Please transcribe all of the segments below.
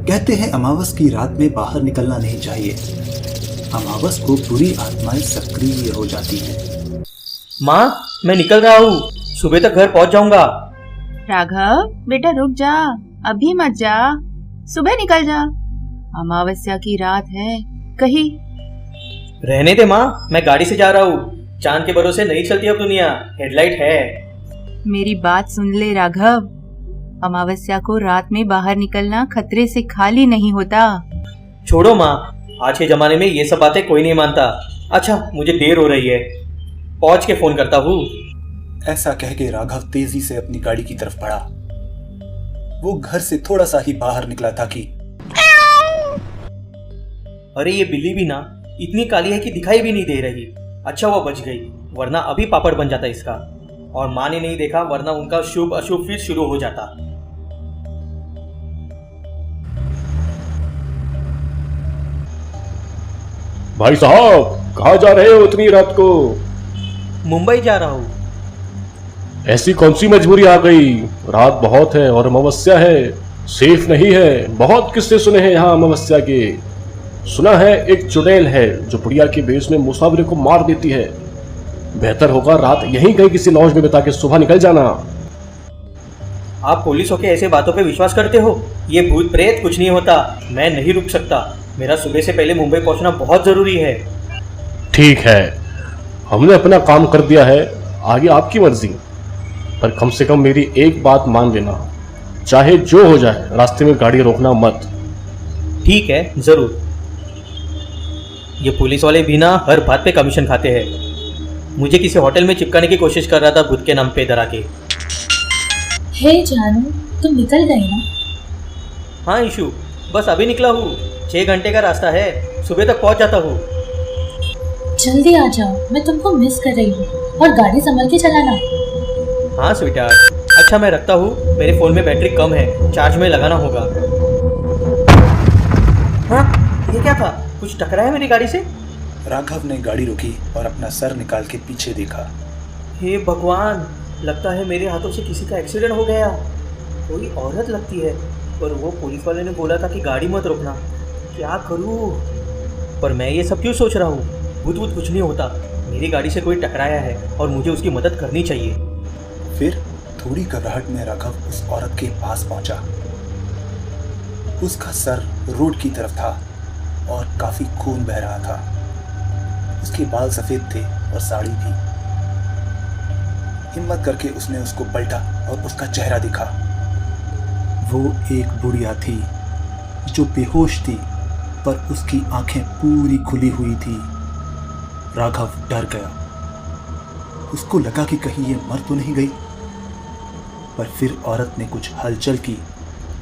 कहते हैं अमावस की रात में बाहर निकलना नहीं चाहिए। अमावस को बुरी आत्माएं सक्रिय हो जाती हैं। माँ, मैं निकल रहा हूँ, सुबह तक घर पहुँच जाऊंगा। राघव बेटा रुक जा, अभी मत जा, सुबह निकल जा। अमावस्या की रात है, कहीं रहने दे माँ, मैं गाड़ी से जा रहा हूँ। चांद के भरोसे नहीं चलती अब दुनिया, हेडलाइट है। मेरी बात सुन ले राघव, अमावस्या को रात में बाहर निकलना खतरे से खाली नहीं होता। छोड़ो माँ, आज के जमाने में ये सब बातें कोई नहीं मानता। अच्छा, मुझे देर हो रही है, पहुँच के फोन करता हूँ। ऐसा कह के राघव तेजी से अपनी गाड़ी की तरफ बढ़ा। वो घर से थोड़ा सा ही बाहर निकला था कि अरे ये बिल्ली भी ना इतनी काली है कि दिखाई भी नहीं दे रही। अच्छा वो बच गई, वरना अभी पापड़ बन जाता इसका। और माँ ने नहीं देखा, वरना उनका शुभ अशुभ फिर शुरू हो जाता। भाई साहब, कहाँ जा रहे हो इतनी रात को? मुंबई जा रहा हूँ। ऐसी कौन सी मजबूरी आ गई? रात बहुत है और अमावस्या है, सेफ नहीं है। बहुत किस्से सुने हैं यहाँ अमावस्या के। सुना है एक चुड़ैल है जो बुढ़िया के बेस में मुसाफिर को मार देती है। बेहतर होगा रात यहीं कहीं किसी लॉज में बिता के सुबह निकल जाना। आप पुलिस होके ऐसे बातों पे विश्वास करते हो? ये भूत प्रेत कुछ नहीं होता। मैं नहीं रुक सकता, मेरा सुबह से पहले मुंबई पहुंचना बहुत जरूरी है। ठीक है, हमने अपना काम कर दिया है, आगे आपकी मर्जी। पर कम से कम मेरी एक बात मान लेना, चाहे जो हो जाए रास्ते में गाड़ी रोकना मत। ठीक है, जरूर। ये पुलिस वाले भी ना हर बात पे कमीशन खाते हैं। मुझे किसी होटल में चिपकाने की कोशिश कर रहा था भूत के नाम पे डरा के। हे जानू, तुम निकल गई ना? हाँ ईशु, बस अभी निकला हूँ। 6 घंटे का रास्ता है, सुबह तक पहुँच जाता हूँ। जल्दी आ जाओ, मैं तुमको मिस कर रही हूँ। और गाड़ी संभल के चलाना। हाँ स्वीटहार्ट। अच्छा मैं रखता हूँ, मेरे फ़ोन में बैटरी कम है, चार्ज में लगाना होगा। हाँ, ये क्या था? कुछ टकराया मेरी गाड़ी से? राघव ने गाड़ी रोकी और अपना सर निकाल के पीछे देखा। हे भगवान, लगता है मेरे हाथों से किसी का एक्सीडेंट हो गया। कोई औरत लगती है, पर वो पुलिस वाले ने बोला था कि गाड़ी मत रोकना। क्या करूँ? पर मैं ये सब क्यों सोच रहा हूँ? भूत वूत कुछ नहीं होता, मेरी गाड़ी से कोई टकराया है और मुझे उसकी मदद करनी चाहिए। फिर थोड़ी घबराहट में राघव उस औरत के पास पहुंचा। उसका सर रोड की तरफ था और काफी खून बह रहा था। उसके बाल सफेद थे और साड़ी भी। हिम्मत करके उसने उसको पलटा और उसका चेहरा दिखा। वो एक बुढ़िया थी जो बेहोश थी, पर उसकी आंखें पूरी खुली हुई थी। राघव डर गया। उसको लगा कि कहीं ये मर तो नहीं गई, पर फिर औरत ने कुछ हलचल की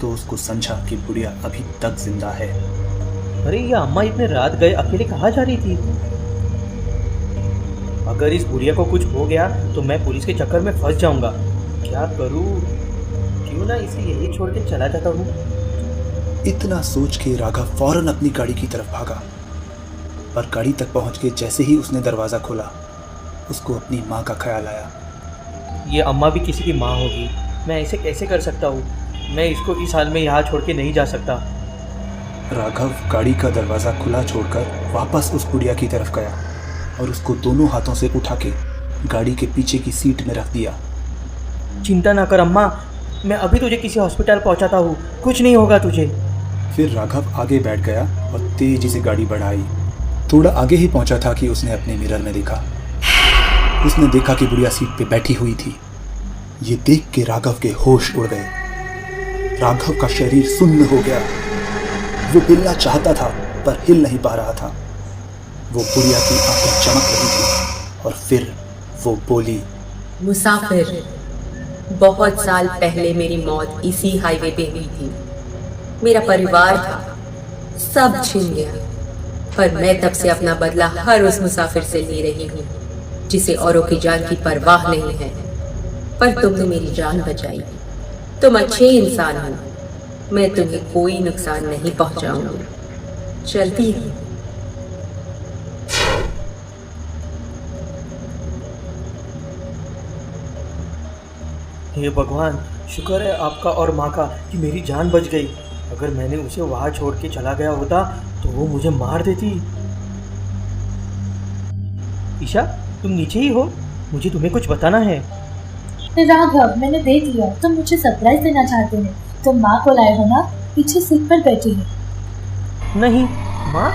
तो उसको समझा कि बुढ़िया अभी तक जिंदा है। अरे ये अम्मा इतने रात गए अकेले कहाँ जा रही थी? अगर इस बुढ़िया को कुछ हो गया तो मैं पुलिस के चक्कर में फंस जाऊंगा। क्या करूं? क्यों ना इसे यही छोड़ के चला जाता हूँ। इतना सोच के राघव फौरन अपनी गाड़ी की तरफ भागा। पर गाड़ी तक पहुंच के जैसे ही उसने दरवाज़ा खोला, उसको अपनी माँ का ख्याल आया। ये अम्मा भी किसी की माँ होगी, मैं ऐसे कैसे कर सकता हूँ? मैं इसको इस हाल में यहाँ छोड़ के नहीं जा सकता। राघव गाड़ी का दरवाज़ा खुला छोड़कर वापस उस बुढ़िया की तरफ गया और उसको दोनों हाथों से उठा के गाड़ी के पीछे की सीट में रख दिया। चिंता ना कर अम्मा, मैं अभी तुझे किसी हॉस्पिटल पहुँचाता हूँ, कुछ नहीं होगा तुझे। फिर राघव आगे बैठ गया और तेजी से गाड़ी बढ़ाई। थोड़ा आगे ही पहुंचा था कि उसने अपने मिरर में देखा। उसने देखा कि बुढ़िया सीट पे बैठी हुई थी। ये देख के राघव के होश उड़ गए। राघव का शरीर सुन्न हो गया। वो हिलना चाहता था पर हिल नहीं पा रहा था। वो बुढ़िया की आंखें चमक रही थी और फिर वो बोली, मुसाफिर, बहुत साल पहले मेरी मौत इसी हाईवे पे हुई थी। मेरा परिवार था, सब छिन गया। पर मैं तब से अपना बदला हर उस मुसाफिर से ले रही हूँ जिसे औरों की जान की परवाह नहीं है। पर तुमने मेरी जान बचाई। तुम अच्छे इंसान हो, मैं तुम्हें कोई नुकसान नहीं पहुंचाऊंगी। चलती हूँ। हे भगवान, शुक्र है आपका और माँ का कि मेरी जान बच गई। अगर मैंने उसे वहां छोड़ के चला गया होता तो वो मुझे मार देती। ईशा, तुम नीचे ही हो, मुझे तुम्हें कुछ बताना है। राघव, मैंने देख लिया, तुम मुझे सरप्राइज देना चाहते हो। तुम माँ को लाए हो ना, पीछे सीट पर बैठी है। नहीं माँ,